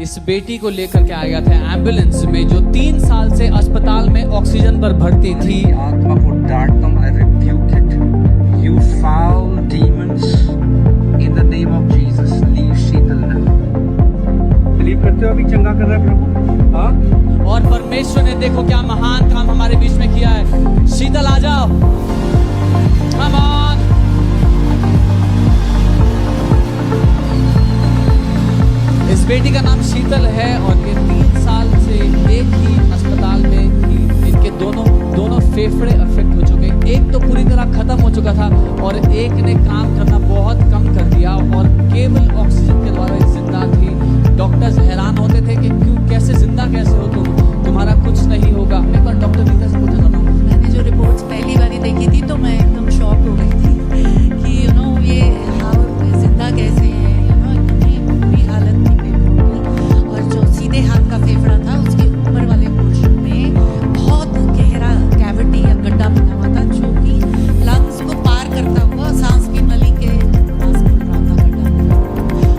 इस बेटी को लेकर के आया था एम्बुलेंस में, जो 3 साल से अस्पताल में ऑक्सीजन पर भर्ती थी। आत्मा को डांटता हूं, I rebuke it. You foul demons, in the name of Jesus, leave Sheetal now. Believe करते हो अभी चंगा कर रहा है प्रभु? हाँ? और परमेश्वर ने देखो क्या महान काम हमारे बीच में किया है। शीतल आ जाओ, कम ऑन। इस बेटी का नाम शीतल है और ये 3 साल से एक ही अस्पताल में थी। इनके दोनों फेफड़े अफेक्ट हो चुके, एक तो पूरी तरह खत्म हो चुका था और एक ने काम करना बहुत कम कर दिया और केवल ऑक्सीजन के द्वारा जिंदा थी। डॉक्टर्स हैरान होते थे कि क्यों, कैसे जिंदा कैसे हो तुम, तुम्हारा कुछ नहीं होगा। मैं पर डॉक्टर नीता से पूछा था, मैंने जो रिपोर्ट्स पहली बार देखी थी तो मैं एकदम शॉक हो गई थी कि ये जिंदा कैसे है, इतनी बुरी हालत थी फेफड़ों की। और जो सीधे हाथ का फेफड़ा था उसके ऊपर वाले पोर्शन में बहुत गहरा कैविटी या गड्ढा बना हुआ था, जो कि लंग्स को पार करता हुआ सांस की नली के पास खुल रहा था गड्ढा।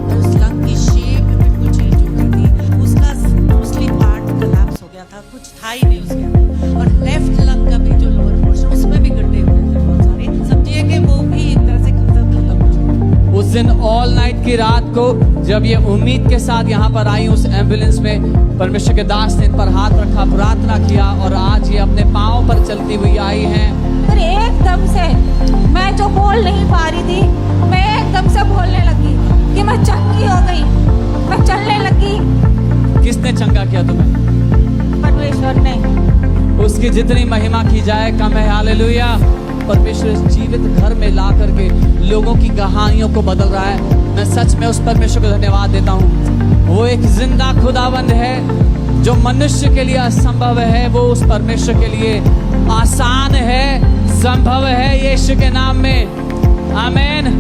और उस लंग की शेप बिल्कुल चेंज हो गई थी, उसका मोस्टली पार्ट कोलैप्स हो गया था, कुछ था ही नहीं उसके अंदर। और लेफ्ट लंग का भी जो लोअर पोर्शन, उसमें भी गड्ढे हुए थे बहुत सारे। समझिए कि वो भी एक तरह से खत्म हो चुका। उस दिन ऑल नाइट की रात को जब ये उम्मीद के साथ यहाँ पर आई उस एम्बुलेंस में, परमेश्वर के दास ने इन पर हाथ रखा, प्रार्थना किया और आज ये अपने पांव पर चलती हुई आई हैं। फिर एकदम से मैं जो बोल नहीं पा रही थी, मैं एकदम से बोलने लगी कि मैं चंगी हो गई, मैं चलने लगी। किसने चंगा किया तुम्हें? परमेश्वर ने। उसकी जितनी महिमा की जाए कम है। हालेलुया। परमेश्वर इस जीवित घर में ला करके लोगों की कहानियों को बदल रहा है। मैं सच में उस परमेश्वर को धन्यवाद देता हूँ। वो एक जिंदा खुदावंद है, जो मनुष्य के लिए असंभव है वो उस परमेश्वर के लिए आसान है, संभव है यीशु के नाम में। आमीन।